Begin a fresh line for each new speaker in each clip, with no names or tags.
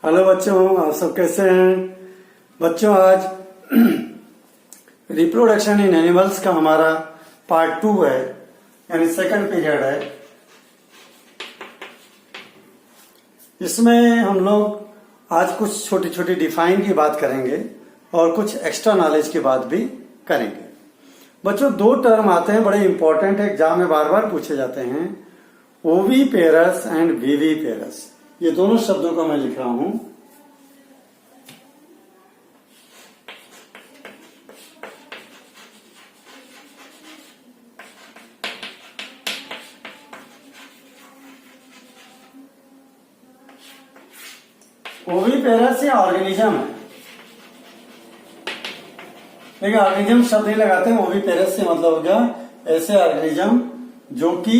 Hello बच्चों, आप सब कैसे हैं? बच्चों, आज रिप्रोडक्शन इन एनिमल्स का हमारा पार्ट 2 है, यानी सेकंड पीरियड है। इसमें हम लोग आज कुछ छोटी छोटी डिफाइन की बात करेंगे और कुछ एक्स्ट्रा नॉलेज की बात भी करेंगे। बच्चों, दो टर्म आते हैं, बड़े इंपॉर्टेंट है, एग्जाम में बार बार पूछे जाते हैं, ओवीपेरस एंड विविपेरस। ये दोनों शब्दों को मैं लिख रहा हूं। ओवीपेरस या ऑर्गेनिज्म है, लेकिन ऑर्गेनिज्म शब्द नहीं लगाते हैं। ओवीपेरस से मतलब हो गया ऐसे ऑर्गेनिज्म जो कि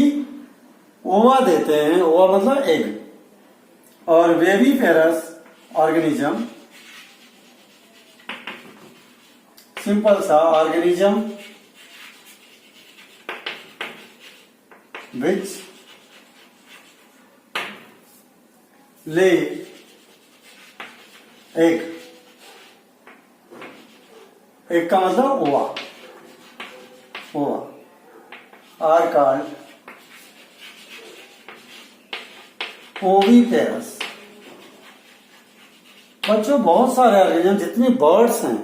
ओवा देते हैं, ओवा मतलब एग। और वेविपेरस ऑर्गेनिज्म, सिंपल सा ऑर्गेनिज्म विच ले एग। एग का मतलब ओवा, ओवा आर कॉल्ड ओवीपेरस। बच्चों, बहुत सारे ऑर्गेनिज्म, जितने बर्ड्स हैं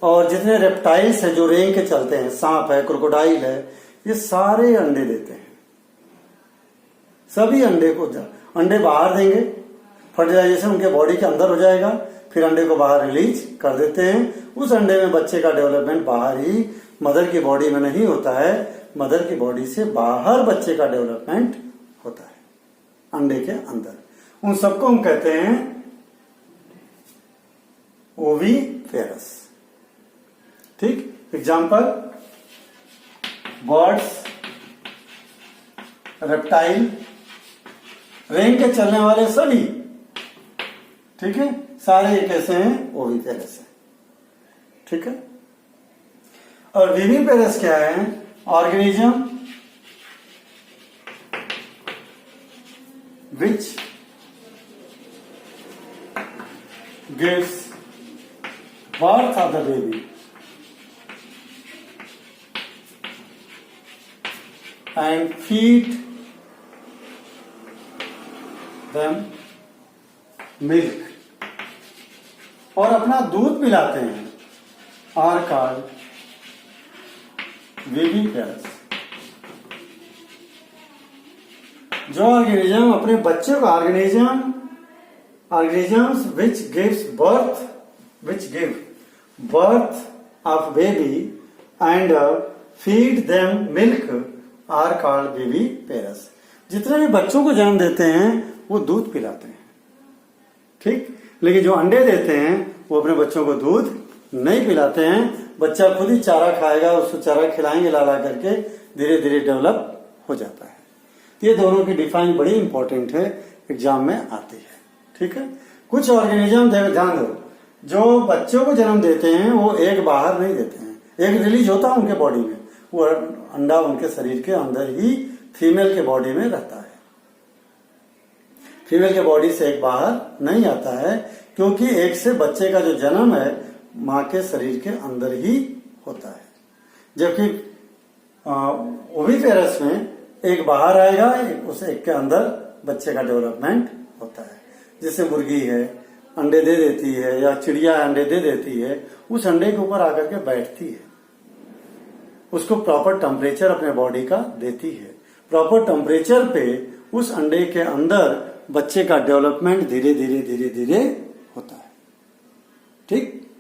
और जितने रेप्टाइल्स हैं जो रेंग के चलते हैं, सांप है, क्रोकोडाइल है, ये सारे अंडे देते हैं। सभी अंडे को अंडे बाहर देंगे, फर्टिलाइजेशन उनके बॉडी के अंदर हो जाएगा, फिर अंडे को बाहर रिलीज कर देते हैं। उस अंडे में बच्चे का डेवलपमेंट बाहर ही, मदर की बॉडी में नहीं होता है, मदर की बॉडी से बाहर बच्चे का डेवलपमेंट होता है, अंडे के अंदर। उन सबको हम कहते हैं ओवीपेरस। ठीक, एग्जाम्पल बर्ड्स, रेप्टाइल, रेंग के चलने वाले सभी, ठीक है, सारे कैसे हैं? ओवीपेरस है। ठीक है। और विविपेरस क्या है? Organism which gives birth of the baby and feed them milk, और अपना दूध पिलाते हैं, आर कॉल्ड विविपेरस। जो ऑर्गेनिज्म अपने बच्चे को, organisms which give birth of baby and feed them milk are called viviparous। जितने भी बच्चों को जन्म देते हैं वो दूध पिलाते हैं, ठीक, लेकिन जो अंडे देते हैं वो अपने बच्चों को दूध नहीं पिलाते हैं। बच्चा खुद ही चारा खाएगा, उसको चारा खिलाएंगे ला करके, धीरे धीरे डेवलप हो जाता है। ये दोनों की डिफाइन बड़ी इंपॉर्टेंट है, एग्जाम में आती है। ठीक है। कुछ ऑर्गेनिज्म ध्यान दो, जो बच्चों को जन्म देते हैं वो एग बाहर नहीं देते हैं। एग रिलीज होता है उनके बॉडी में, वो अंडा उनके शरीर के अंदर ही फीमेल के बॉडी में रहता है। फीमेल के बॉडी से एग बाहर नहीं आता है, क्योंकि एग से बच्चे का जो जन्म है मां के शरीर के अंदर ही होता है। जबकि ओवीपेरस में एग बाहर आएगा, उस एग के अंदर बच्चे का डेवलपमेंट होता है। जैसे मुर्गी है, अंडे दे देती है, या चिड़िया अंडे दे देती है, उस अंडे के ऊपर आकर के बैठती है, उसको प्रॉपर टेम्परेचर अपने बॉडी का देती है। प्रॉपर टेम्परेचर पे उस अंडे के अंदर बच्चे का डेवलपमेंट धीरे धीरे धीरे धीरे होता है। ठीक,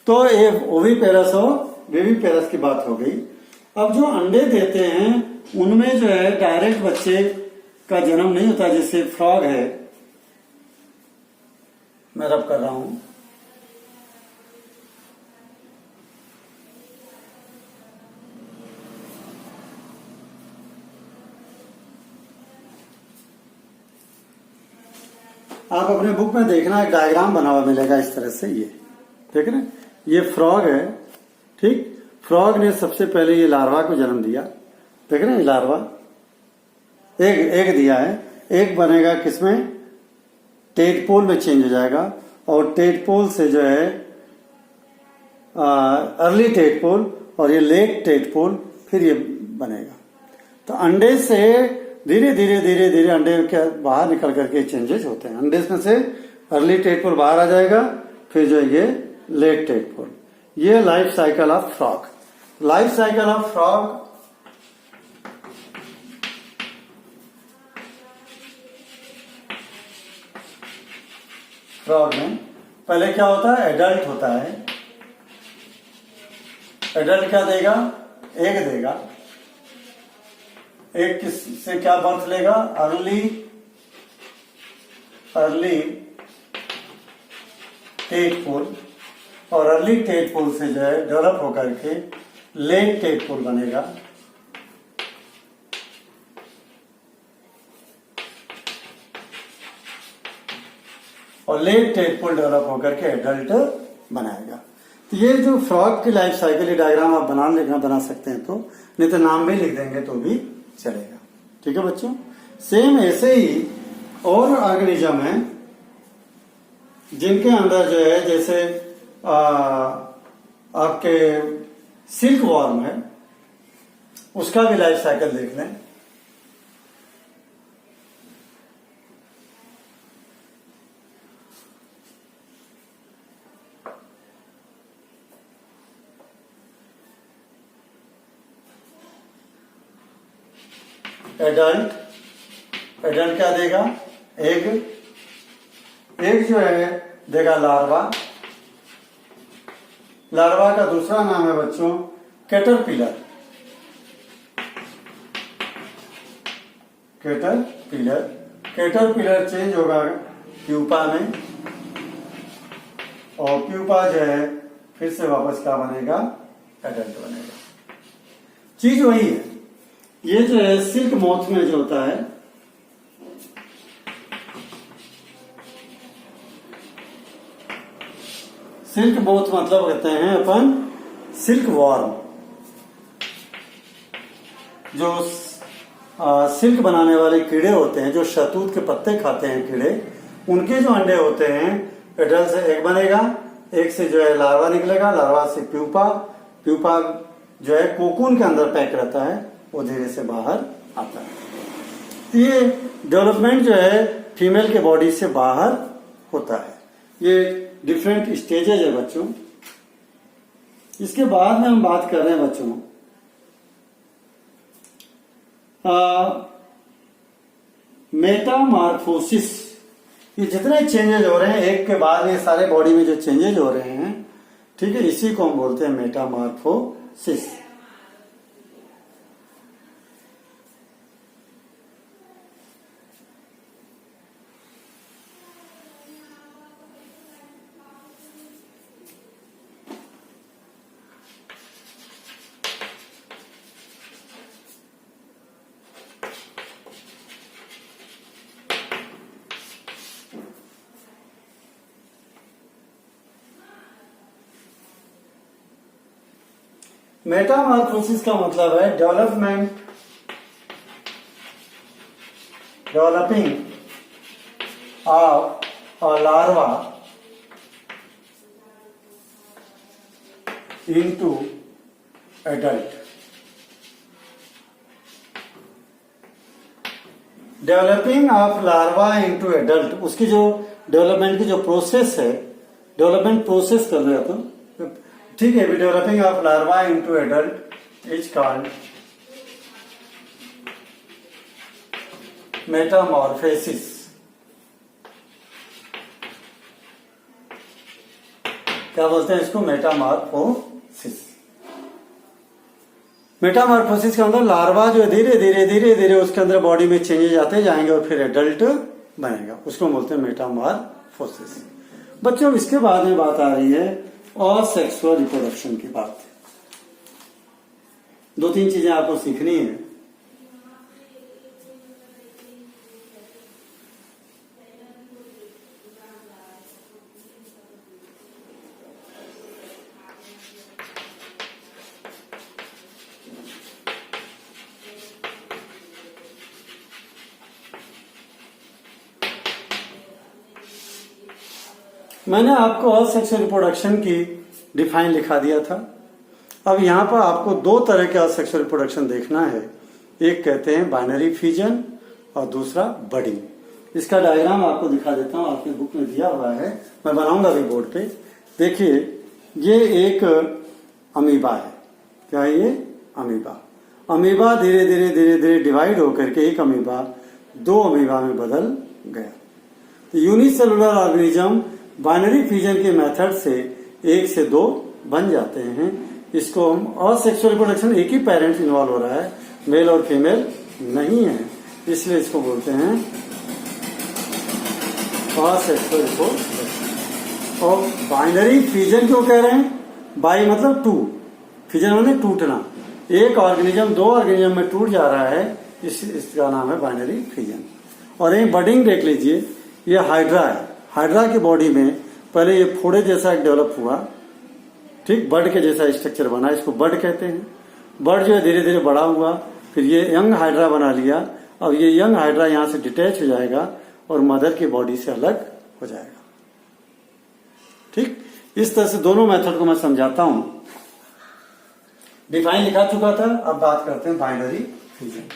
तो ये ओवीपेरस और विविपेरस की बात हो गई। अब जो अंडे देते हैं उनमें जो है डायरेक्ट बच्चे का जन्म नहीं होता। जैसे फ्रॉग है, मैं रब कर रहा हूं, आप अपने बुक में देखना, एक डायग्राम बना हुआ मिलेगा इस तरह से। ये देख रहे हैं, ये फ्रॉग है, ठीक। फ्रॉग ने सबसे पहले ये लार्वा को जन्म दिया, देख रहे हैं, लार्वा एक दिया है। एक बनेगा किसमें? टेडपोल में चेंज हो जाएगा और टेडपोल से जो है अर्ली टेडपोल और ये लेट टेडपोल फिर ये बनेगा। तो अंडे से धीरे धीरे धीरे धीरे अंडे के बाहर निकल करके चेंजेस होते हैं। अंडे में से अर्ली टेडपोल बाहर आ जाएगा, फिर जो ये लेट टेडपोल। ये life cycle of frog. Life cycle of frog frog में पहले क्या होता है, एडल्ट होता है। एडल्ट क्या देगा, एग देगा। एग से क्या बर्थ लेगा, अर्ली टेडपोल और अर्ली टेडपोल से जो है डेवलप होकर के लेट टेडपोल बनेगा। और लेट टेडपोल डेवलप होकर के एडल्ट बनाएगा। तो ये जो फ्रॉग की लाइफ साइकिल डायग्राम आप बना सकते हैं, तो नहीं तो नाम भी लिख देंगे तो भी चलेगा। ठीक है बच्चों। सेम ऐसे ही और ऑर्गेनिज्म है जिनके अंदर जो है, जैसे आपके सिल्क वॉर्म है, उसका भी लाइफ साइकिल देख लें। एडल्ट क्या देगा, एग जो है देगा लार्वा। लार्वा का दूसरा नाम है बच्चों कैटरपिलर। कैटरपिलर चेंज होगा प्यूपा में, और प्यूपा जो है फिर से वापस क्या बनेगा, एडल्ट बनेगा। चीज वही है। ये जो है सिल्क मॉथ में जो होता है, सिल्क मॉथ मतलब कहते हैं अपन सिल्क वॉर्म। जो सिल्क बनाने वाले कीड़े होते हैं, जो शहतूत के पत्ते खाते हैं कीड़े, उनके जो अंडे होते हैं, एडल्ट से एग बनेगा, एग से जो है लार्वा निकलेगा, लार्वा से प्यूपा, प्यूपा जो है कोकून के अंदर पैक रहता है, वो धीरे से बाहर आता है। तो ये डेवलपमेंट जो है फीमेल के बॉडी से बाहर होता है। ये डिफरेंट स्टेजेज है बच्चों। इसके बाद में हम बात कर रहे हैं बच्चों मेटामार्फोसिस। ये जितने चेंजेज हो रहे हैं एक के बाद ये सारे बॉडी में जो चेंजेज हो रहे हैं, ठीक है, इसी को हम बोलते हैं मेटामार्फोसिस। मेटामॉर्फोसिस का मतलब है developing of a larva into adult. Developing of larva into adult, उसकी जो डेवलपमेंट की जो प्रोसेस है, डेवलपमेंट प्रोसेस कर रहे हो, ठीक है। Developing of larva into adult is called Metamorphosis. क्या बोलते हैं इसको, मेटामॉर्फोसिस। मेटामॉर्फोसिस के अंदर लार्वा जो धीरे धीरे धीरे धीरे उसके अंदर बॉडी में चेंजेज आते जाएंगे और फिर एडल्ट बनेगा, उसको बोलते हैं मेटामॉर्फोसिस। बच्चों इसके बाद में बात आ रही है और सेक्सुअल रिप्रोडक्शन की बात। दो तीन चीजें आपको सीखनी है। मैंने आपको असेक्सुअल रिप्रोडक्शन की डिफाइन लिखा दिया था। अब यहाँ पर आपको दो तरह के असेक्सुअल रिप्रोडक्शन देखना है। एक कहते हैं बाइनरी फ्यूजन और दूसरा बडिंग। इसका डायग्राम आपको दिखा देता हूँ, आपकी बुक में दिया हुआ है, मैं बनाऊंगा भी बोर्ड पे। देखिए ये एक अमीबा है। क्या है ये? अमीबा। अमीबा धीरे धीरे धीरे धीरे डिवाइड होकर के एक अमीबा दो अमीबा में बदल गया। तो यूनिसेलुलर ऑर्गेनिज्म बाइनरी फ्यूजन के मेथड से एक से दो बन जाते हैं। इसको हम असेक्सुअल रिप्रोडक्शन, एक ही पेरेंट्स इन्वॉल्व हो रहा है, मेल और फीमेल नहीं है, इसलिए इसको बोलते हैं असेक्सुअल रिप्रोडक्शन। और बाइनरी फ्यूजन क्यों कह रहे हैं? बाई मतलब टू, फ्यूजन माने टूटना। एक ऑर्गेनिज्म दो ऑर्गेनिज्म में टूट जा रहा है, इसका नाम है बाइनरी फ्यूजन। और एक बडिंग देख लीजिए, ये हाइड्रा है। हाइड्रा की बॉडी में पहले ये फोड़े जैसा डेवलप हुआ, ठीक, बर्ड के जैसा स्ट्रक्चर बना, इसको बर्ड कहते हैं। बर्ड जो है धीरे धीरे बड़ा हुआ, फिर ये यंग हाइड्रा बना लिया। अब ये यंग हाइड्रा यहां से डिटैच हो जाएगा और मदर की बॉडी से अलग हो जाएगा। ठीक, इस तरह से दोनों मेथड को मैं समझाता हूं। डिफाइन लिखा चुका था, अब बात करते हैं बाइनरी फ्यूजन।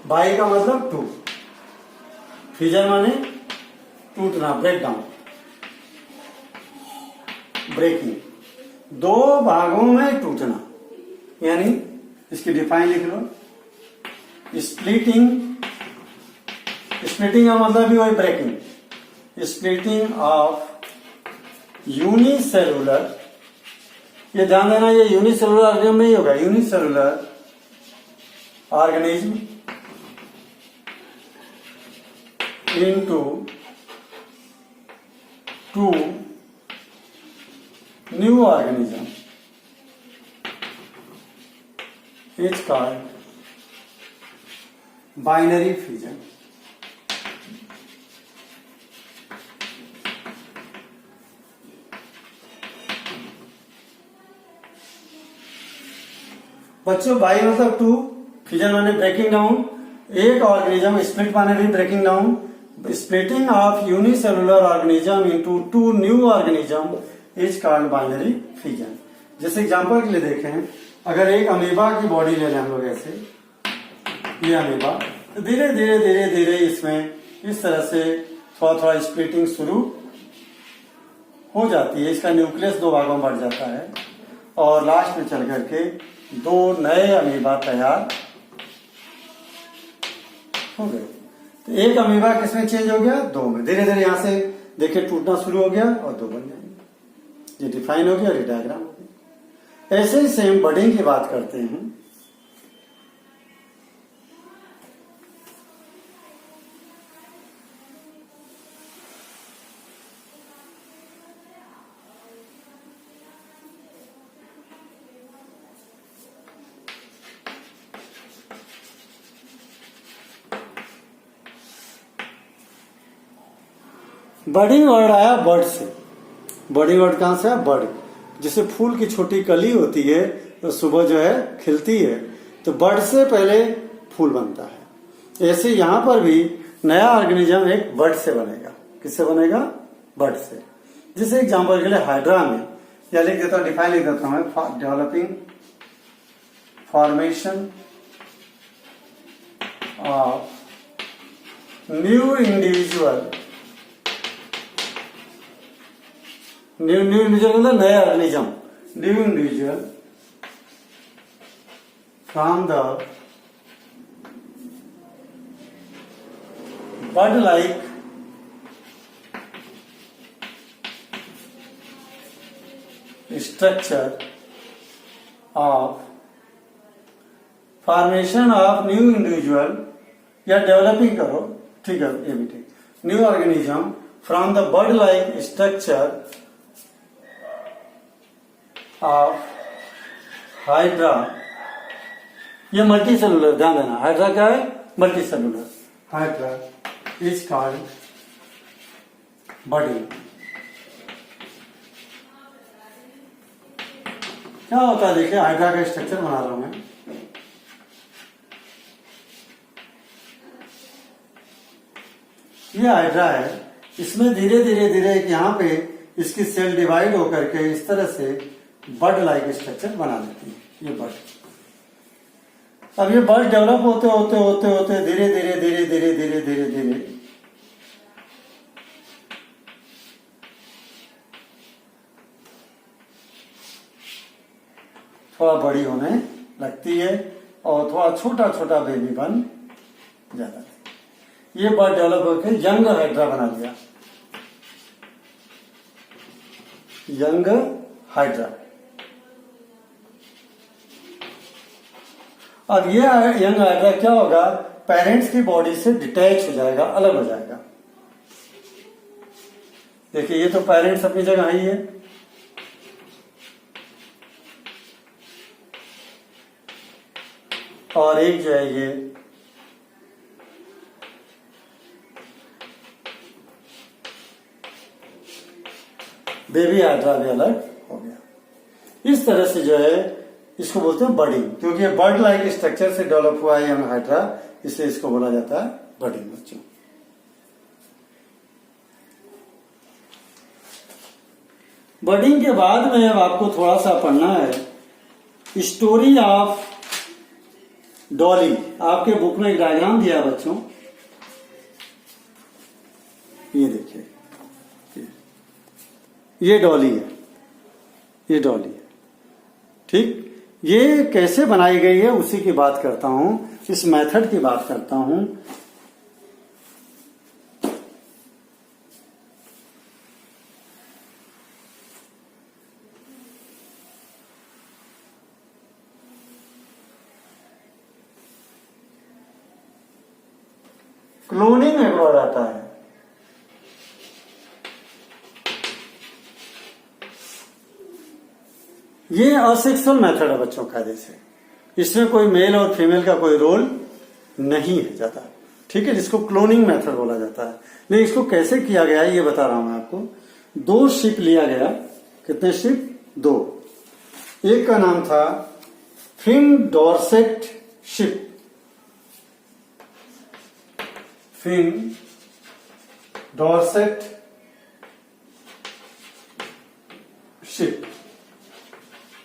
बाई का मतलब टू, फ्यूजन माने टूटना, ब्रेक डाउन, ब्रेकिंग, दो भागों में टूटना। यानी इसकी डिफाइन लिख लो, स्प्लिटिंग। स्प्लिटिंग का मतलब भी वही ब्रेकिंग। स्प्लिटिंग ऑफ यूनिसेलुलर, ये ध्यान देना, ये यूनिसेलुलर ऑर्गेनिज्म नहीं होगा, unicellular organism into two new organism is called binary fusion. बच्चों बाई मतलब टू, फ्यूजन माने ब्रेकिंग डाउन, एक ऑर्गेनिज्म, स्प्लिट माने भी breaking down. Splitting of unicellular organism into two new organism is called binary fusion. जैसे example के लिए देखें, अगर एक अमीबा की बॉडी ले लें हम लोग, ऐसे ये अमीबा, तो धीरे धीरे धीरे धीरे इसमें इस तरह से थोड़ा थोड़ा स्प्लिटिंग शुरू हो जाती है। इसका न्यूक्लियस दो भागों में बढ़ जाता है और लास्ट में चल करके दो नए अमीबा तैयार हो गए। तो एक अमीबा किसमें चेंज हो गया? दो में। धीरे धीरे यहां से देखिए टूटना शुरू हो गया और दो बन जाएंगे। ये डिफाइन हो गया और ये डायग्राम हो गया। ऐसे ही सेम बडिंग की बात करते हैं। बडिंग वर्ड आया बर्ड से। बडिंग वर्ड कहां से आया? बर्ड, जिसे फूल की छोटी कली होती है तो सुबह जो है खिलती है, तो बर्ड से पहले फूल बनता है। ऐसे यहां पर भी नया ऑर्गेनिज्म एक बर्ड से बनेगा। किससे बनेगा? बर्ड से। जैसे एग्जांपल के लिए हाइड्रा में, या लिख देता हूं, डिफाइन लिख देता हूं, developing formation of new individual. New individual मतलब नया organism, new individual from the bird like structure of formation of new individual, या डेवलपिंग करो, ठीक है, ये भी ठीक, new organism from the bird like structure of hydra. ये मल्टी सेलुलर, ध्यान देना, हाइड्रा क्या है? Multi cellular. Hydra is called budding. क्या होता है देखिए, हाइड्रा का स्ट्रक्चर बना रहा हूं मैं। ये हाइड्रा है, इसमें धीरे धीरे धीरे यहाँ पे इसकी सेल डिवाइड होकर के इस तरह से बर्ड लाइक स्ट्रक्चर बना लेती है। ये बर्ड, अब ये बर्ड डेवलप होते होते होते होते धीरे धीरे धीरे धीरे धीरे धीरे धीरे थोड़ा बड़ी होने लगती है और थोड़ा छोटा छोटा बेबी बन जाता है। ये बर्ड डेवलप होकर यंग हाइड्रा बना दिया, यंग हाइड्रा। अब ये यंग हाइड्रा क्या होगा, पेरेंट्स की बॉडी से डिटैच हो जाएगा, अलग हो जाएगा। देखिए ये तो पेरेंट्स अपनी जगह ही है, और एक जो है ये बेबी हाइड्रा भी अलग हो गया। इस तरह से जो है इसको बोलते हैं बडिंग, क्योंकि ये बर्ड लाइक स्ट्रक्चर से डेवलप हुआ है यंग हाइड्रा, इसलिए इसको बोला जाता है बडिंग। बच्चों बडिंग के बाद में अब आपको थोड़ा सा पढ़ना है स्टोरी ऑफ डॉली। आपके बुक में एक डायग्राम दिया है बच्चों, ये देखिए, ये डॉली है, ये डॉली है, ठीक। ये कैसे बनाई गई है उसी की बात करता हूं, इस मेथड की बात करता हूं। क्लोनिंग में बोला जाता है। ये असेक्सुअल मेथड है बच्चों, कायदे से इसमें कोई मेल और फीमेल का कोई रोल नहीं है ज्यादा, ठीक है, जिसको क्लोनिंग मेथड बोला जाता है। लेकिन इसको कैसे किया गया है ये बता रहा हूं मैं आपको। 2 शिप लिया गया, कितने शिप? 2। एक का नाम था Finn Dorset sheep, Finn Dorset sheep.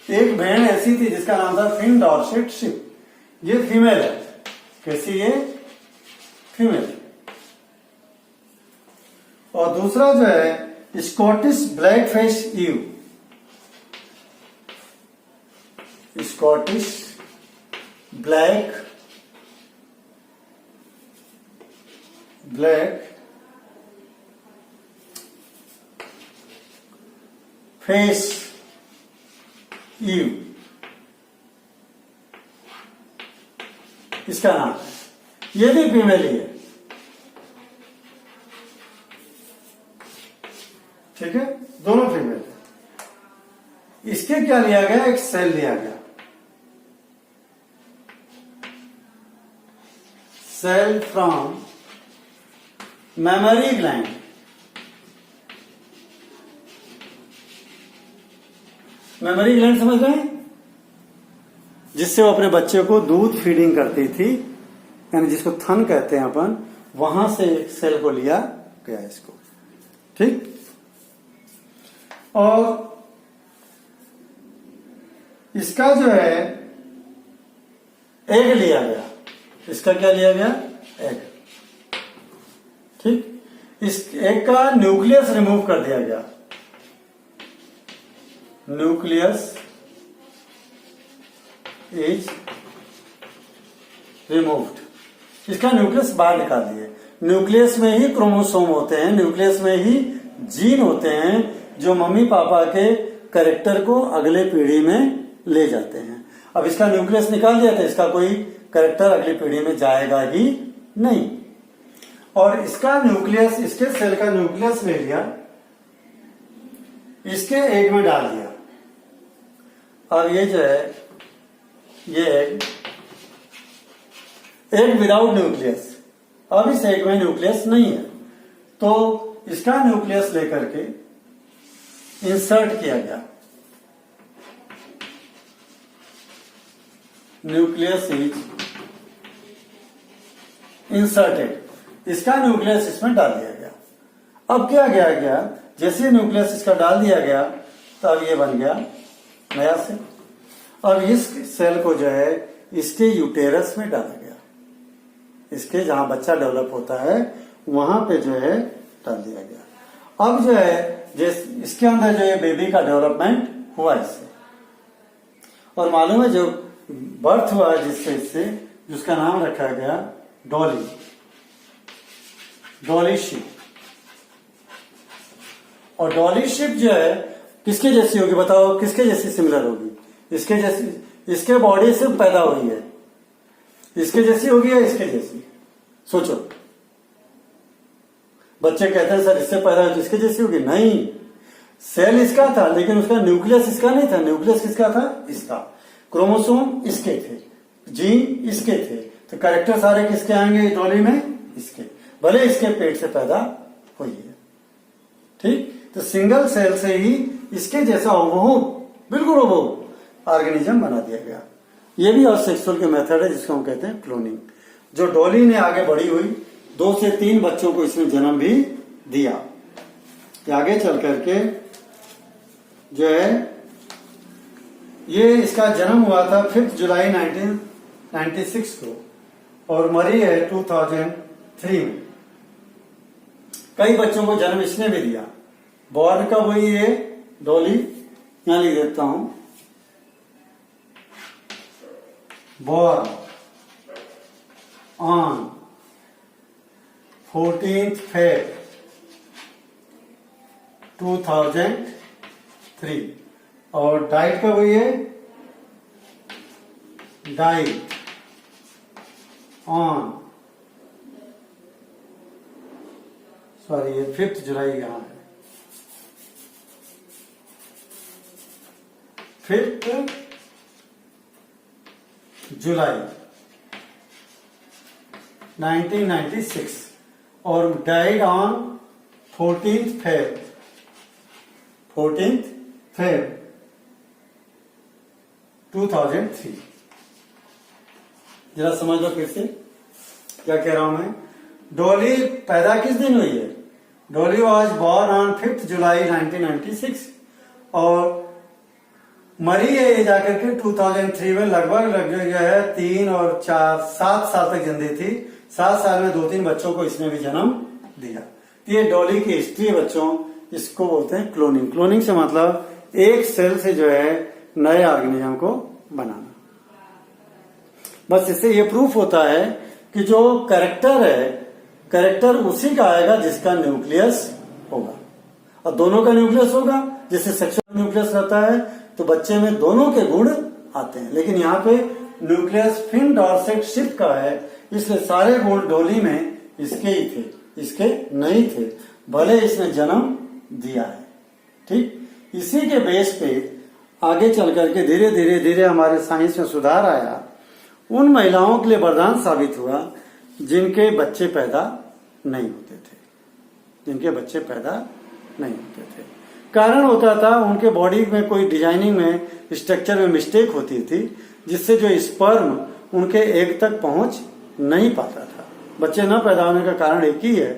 एक बहन ऐसी थी जिसका नाम था फिन डॉर्सेट शिप, ये फीमेल है। कैसी? ये फीमेल। और दूसरा जो है Scottish black fish ewe, Scottish black fish ewe, इसका नाम है। ये भी फीमेल ही है, ठीक है, दोनों फीमेल है। इसके क्या लिया गया? एक सेल लिया गया, cell from memory gland. Memory gland समझ रहे हैं? जिससे वो अपने बच्चे को दूध फीडिंग करती थी, यानी जिसको थन कहते हैं अपन, वहां से एक सेल को लिया गया इसको, ठीक। और इसका जो है एग लिया गया, इसका क्या लिया गया? एग, ठीक। इस एग का न्यूक्लियस रिमूव कर दिया गया, न्यूक्लियस इज रिमूव्ड। इसका न्यूक्लियस बाहर निकाल दिए। न्यूक्लियस में ही क्रोमोसोम होते हैं, न्यूक्लियस में ही जीन होते हैं जो मम्मी पापा के कैरेक्टर को अगले पीढ़ी में ले जाते हैं। अब इसका न्यूक्लियस निकाल दिया तो इसका कोई कैरेक्टर अगली पीढ़ी में जाएगा ही नहीं। और इसका न्यूक्लियस, इसके सेल का न्यूक्लियस ले लिया, इसके एग में डाल दिया। और ये जो है ये एग विदाउट न्यूक्लियस, अब इस एग में न्यूक्लियस नहीं है, तो इसका न्यूक्लियस लेकर के इंसर्ट किया गया। Nucleus is inserted. इसका न्यूक्लियस इसमें डाल दिया गया। अब क्या गया जैसे न्यूक्लियस इसका डाल दिया गया तो अब ये बन गया नया सेल। अब इस सेल को जो है इसके यूटेरस में डाला गया, इसके जहां बच्चा डेवलप होता है वहां पे जो है डाल दिया गया। अब जो है इसके अंदर जो है बेबी का डेवलपमेंट हुआ इससे, और मालूम है जो बर्थ हुआ जिससे इससे जिसका नाम रखा गया डॉली शिप। और डॉली शिप जो है किसके जैसी होगी बताओ, किसके जैसी सिमिलर होगी? इसके जैसी, इसके बॉडी से पैदा हुई है, इसके जैसी होगी या इसके जैसी? सोचो। बच्चे कहते हैं सर इससे पैदा हुई तो इसके जैसी होगी, नहीं। सेल इसका था लेकिन उसका न्यूक्लियस इसका नहीं था। न्यूक्लियस किसका था? इसका। क्रोमोसोम इसके थे, जीन इसके थे, तो कैरेक्टर सारे किसके आएंगे डॉली में? इसके, भले इसके पेट से पैदा हुई है। ठीक, तो सिंगल सेल से ही इसके जैसा बिल्कुल ऑर्गेनिज्म बना दिया गया। ये भी और सेक्सुअल के मेथड है जिसको हम कहते हैं क्लोनिंग। जो डॉली ने आगे बढ़ी हुई 2 से 3 बच्चों को इसने जन्म भी दिया। आगे चल करके जो है ये इसका जन्म हुआ था 5 जुलाई 1996 को और मरी है 2003 में। कई बच्चों को जन्म इसने भी दिया। बॉर्न कब हुई है डॉली? यहां लिख देता हूं, बॉर्न ऑन 14th Feb 2003 और डाइट कब हुई है? डाइट ऑन ये 5 जुलाई यहां है, 5 जुलाई 1996 और डाइड ऑन 14th Feb 2003। जरा समझ लो फिर से क्या कह रहा हूं मैं। डॉली पैदा किस दिन हुई है? डॉली वॉज बॉर्न ऑन 5 जुलाई 1996 और मरी है ये जाकर के 2003 में। लगभग जो है 3 और 4 7 साल तक जिंदी थी। 7 साल में 2-3 बच्चों को इसने भी जन्म दिया। ये डॉली की हिस्ट्री है बच्चों, इसको बोलते हैं क्लोनिंग। क्लोनिंग से मतलब एक सेल से जो है नए ऑर्गेनिज्म को बनाना। बस इससे ये प्रूफ होता है कि जो कैरेक्टर है, कैरेक्टर उसी का आएगा जिसका न्यूक्लियस होगा, और दोनों का न्यूक्लियस होगा। जैसे सेक्सुअल न्यूक्लियस रहता है तो बच्चे में दोनों के गुण आते हैं, लेकिन यहाँ पे न्यूक्लियस फिन डॉर्सेट शिप का है, इसलिए सारे गुण डॉली में इसके ही थे, इसके नहीं थे, भले इसने जन्म दिया है। ठीक, इसी के बेस पे आगे चल करके धीरे धीरे हमारे साइंस में सुधार आया। उन महिलाओं के लिए वरदान साबित हुआ जिनके बच्चे पैदा नहीं होते थे, जिनके बच्चे पैदा नहीं होते थे। कारण होता था उनके बॉडी में कोई डिजाइनिंग में, स्ट्रक्चर में मिस्टेक होती थी, जिससे जो स्पर्म उनके एग तक पहुंच नहीं पाता था। बच्चे न पैदा होने का कारण एक ही है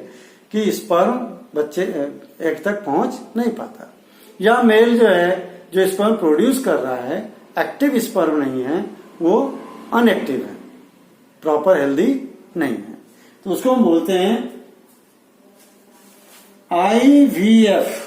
कि स्पर्म बच्चे एग तक पहुंच नहीं पाता, या मेल जो है जो स्पर्म प्रोड्यूस कर रहा है एक्टिव स्पर्म नहीं है, वो अनएक्टिव है, प्रॉपर हेल्दी नहीं है, तो उसको हम बोलते हैं IVF।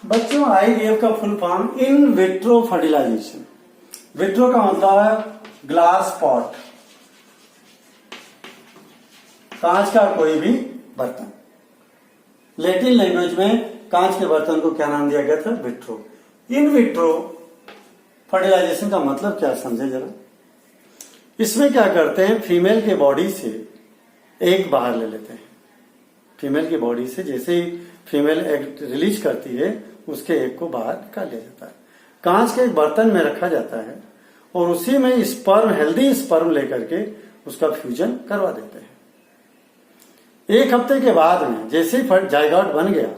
बच्चों IVF का full form in vitro fertilisation. Vitro का मतलब है ग्लास पॉट, कांच का कोई भी बर्तन। लैटिन लैंग्वेज में कांच के बर्तन को क्या नाम दिया गया था? विट्रो। इन विट्रो फर्टिलाइजेशन का मतलब क्या समझे जरा। इसमें क्या करते हैं, फीमेल के बॉडी से एग बाहर ले लेते हैं। फीमेल की बॉडी से जैसे ही फीमेल एग रिलीज करती है, उसके एग को बाहर निकाल लिया जाता है, कांच के एक बर्तन में रखा जाता है और उसी में स्पर्म, हेल्दी स्पर्म लेकर के उसका फ्यूजन करवा देते हैं। 1 हफ्ते के बाद में जैसे ही जायगोट बन गया,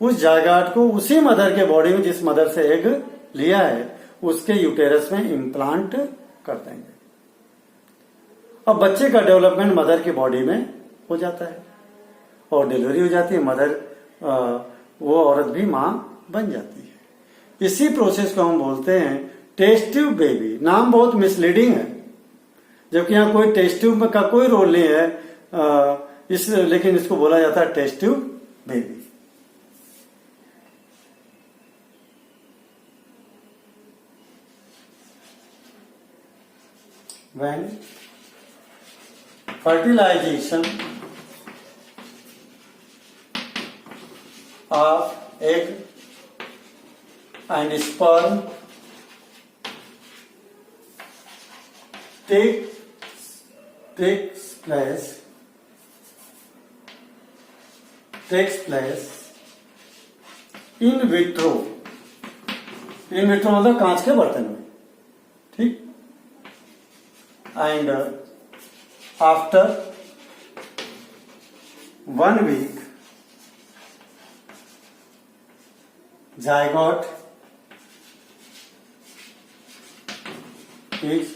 उस जायगोट को उसी मदर के बॉडी में, जिस मदर से एग लिया है, उसके यूटेरस में इम्प्लांट कर देंगे। अब बच्चे का डेवलपमेंट मदर की बॉडी में हो जाता है और डिलीवरी हो जाती है, मदर वो औरत भी मां बन जाती है। इसी प्रोसेस को हम बोलते हैं टेस्ट ट्यूब बेबी। नाम बहुत मिसलीडिंग है, जबकि यहाँ कोई टेस्ट ट्यूब का कोई रोल नहीं है, लेकिन इसको बोला जाता है test tube baby. When fertilization of egg and sperm takes place in vitro। In vitro मतलब कांच के बर्तन में, ठीक। And after 1 week, zygote is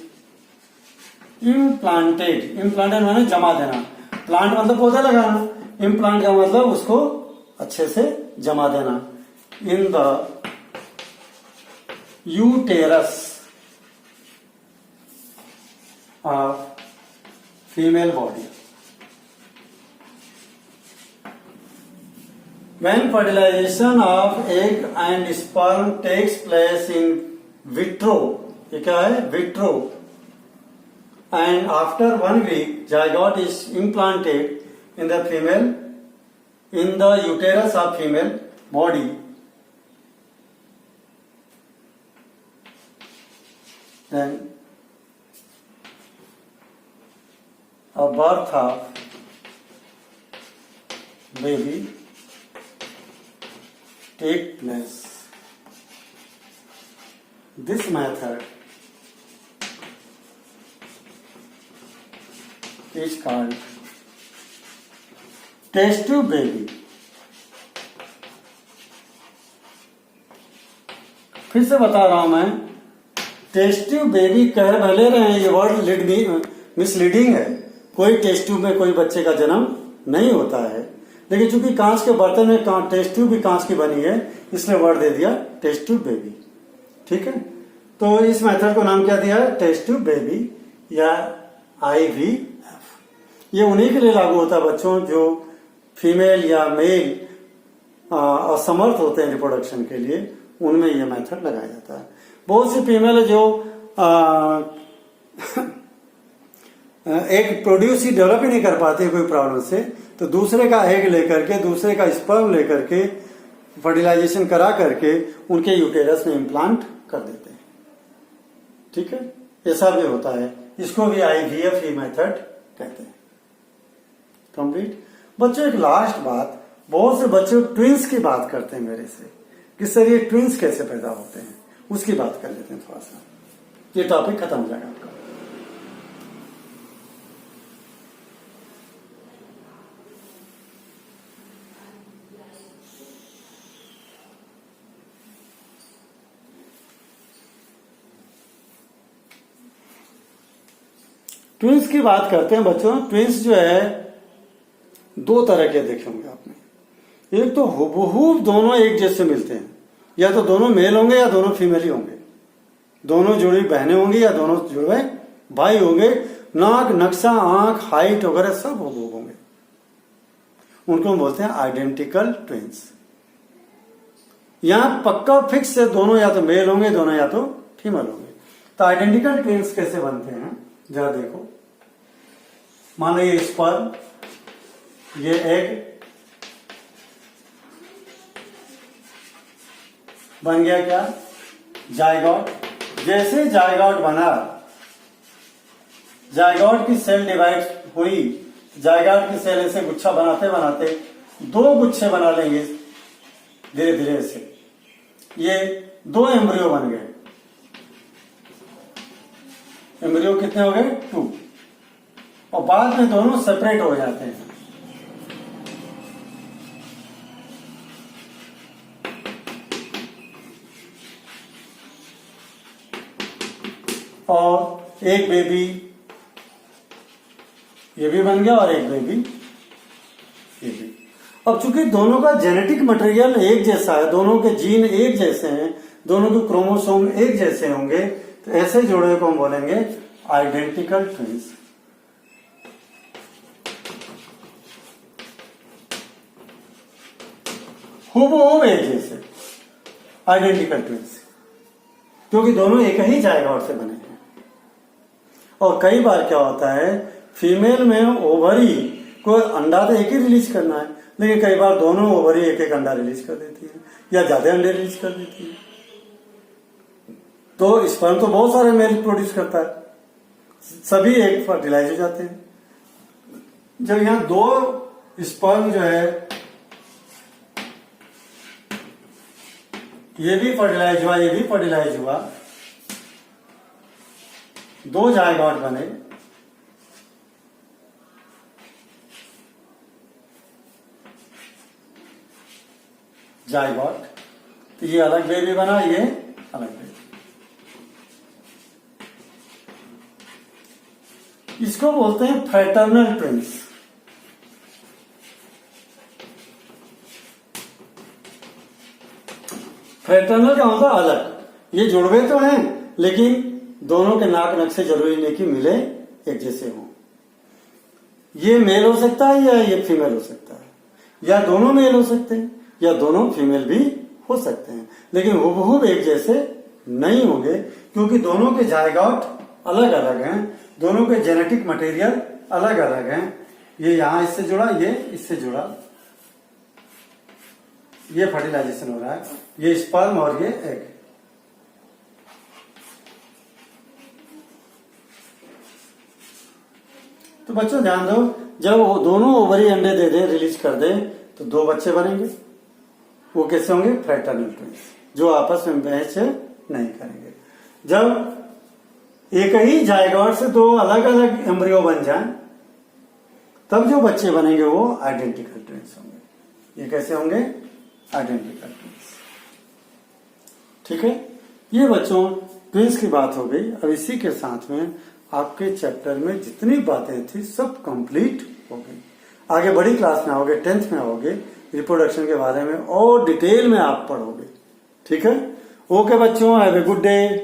implanted। implanted माने जमा देना, प्लांट मतलब पौधा लगाना, इम्प्लांट का मतलब उसको अच्छे से जमा देना। In the uterus of female body। When fertilization of egg and sperm takes place in vitro, ये क्या है, vitro, and after 1 week zygote is implanted in the female, in the uterus of female body, then a birth of baby take place। This method is called test tube baby। फिर से बता रहा हूं मैं, test tube baby कह भले रहे हैं, ये वर्ड मिसलीडिंग है। कोई टेस्ट ट्यूब में कोई बच्चे का जन्म नहीं होता है, लेकिन चूंकि कांच के बर्तन में टेस्ट ट्यूब भी कांच की बनी है, इसलिए वर्ड दे दिया टेस्ट ट्यूब बेबी, ठीक है। तो इस मेथड को नाम क्या दिया है, टेस्ट ट्यूब बेबी या IVF। ये उन्हीं के लिए लागू होता है बच्चों जो फीमेल या मेल असमर्थ होते हैं रिप्रोडक्शन के लिए, उनमें यह मेथड लगाया जाता है। बहुत सी फीमेल जो एग प्रोड्यूस ही डेवलप ही नहीं कर पाते कोई प्रॉब्लम से, तो दूसरे का एग लेकर के, दूसरे का स्पर्म लेकर के, फर्टिलाइजेशन करा करके उनके यूटेरस में इम्प्लांट कर देते हैं, ठीक है। ऐसा भी होता है, इसको भी IVF ही मेथड कहते हैं। कंप्लीट। बच्चों एक लास्ट बात, बहुत से बच्चे ट्विंस की बात करते हैं मेरे से, कि सर ये ट्विंस कैसे पैदा होते हैं, उसकी बात कर लेते हैं थोड़ा सा, ये टॉपिक खत्म हो जाएगा आपका। ट्विंस की बात करते हैं बच्चों। ट्विंस जो है 2 तरह के देखे होंगे आपने। एक तो हुबहू दोनों एक जैसे मिलते हैं, या तो दोनों मेल होंगे या दोनों फीमेल ही होंगे, दोनों जुड़ी बहनें होंगी या दोनों जुड़े भाई होंगे, नाक, नक्शा, आंख, हाइट वगैरह सब हुबहू होंगे, उनको हम बोलते हैं आइडेंटिकल ट्विंस। यहां पक्का फिक्स है, दोनों या तो मेल होंगे, दोनों या तो फीमेल होंगे। तो आइडेंटिकल ट्विंस कैसे बनते हैं जरा देखो। मान लो ये स्पर्म, ये एग बन गया क्या, जायगोट। जैसे जायगोट बना, जायगोट की सेल डिवाइड हुई, जायगोट की सेल ऐसे गुच्छा बनाते बनाते 2 गुच्छे बना लेंगे धीरे धीरे ऐसे, ये 2 एम्ब्रियो बन गए। एम्ब्रियो कितने हो गए? 2। और बाद में दोनों सेपरेट हो जाते हैं। और एक बेबी ये भी बन गया और एक बेबी ये भी। अब चूंकि दोनों का जेनेटिक मटेरियल एक जैसा है, दोनों के जीन एक जैसे हैं, दोनों के क्रोमोसोम एक जैसे होंगे, तो ऐसे जोड़े को हम बोलेंगे आइडेंटिकल ट्विंस। हूबहू एक जैसे आइडेंटिकल ट्विंस, क्योंकि दोनों एक ही जायगोट से बने हैं। और कई बार क्या होता है, फीमेल में ओवरी को अंडा तो एक ही रिलीज करना है, लेकिन कई बार दोनों ओवरी एक एक अंडा रिलीज कर देती है या ज्यादा अंडे रिलीज कर देती है। तो स्पर्म तो बहुत सारे मेल प्रोड्यूस करता है, सभी एक फर्टिलाइज हो जाते हैं। जब यहां 2 स्पर्म जो है ये भी फर्टिलाइज हुआ, ये भी फर्टिलाइज हुआ, 2 जायगोट बने, जायगोट, तो ये अलग बेबी बना, ये अलग बेबी। इसको बोलते हैं फ्रेटर्नल ट्विंस। फ्रेटर्नल का मतलब अलग, ये जुड़वे तो हैं लेकिन दोनों के नाक नक्शे जरूरी नहीं कि मिले एक जैसे हों। ये मेल हो सकता है या ये फीमेल हो सकता है, या दोनों मेल हो सकते हैं या दोनों फीमेल भी हो सकते हैं, लेकिन हुबहू एक जैसे नहीं होंगे, क्योंकि दोनों के जायगोट अलग अलग हैं, दोनों के जेनेटिक मटेरियल अलग अलग हैं। ये यहां इससे जुड़ा, ये इससे जुड़ा, ये फर्टिलाइजेशन हो रहा है, ये स्पर्म और ये एग। तो बच्चों ध्यान दो, जब वो दोनों ओवरी अंडे दे दे, रिलीज कर दे, तो 2 बच्चे बनेंगे। वो कैसे होंगे? फ्रेटर्नल ट्विंस, जो आपस में मैच नहीं करेंगे। जब एक ही जायगोट से 2 अलग अलग एम्ब्रियो बन जाएं, तब जो बच्चे बनेंगे वो आइडेंटिकल ट्विंस होंगे। ये कैसे होंगे? Identical twins. ठीक है, ये बच्चों ट्विंस की बात हो गई। अब इसी के साथ में आपके चैप्टर में जितनी बातें थी सब कंप्लीट हो गई। आगे बड़ी क्लास में आओगे, 10th में आओगे, रिप्रोडक्शन के बारे में और डिटेल में आप पढ़ोगे। ठीक है, ओके बच्चों, हैव ए गुड डे।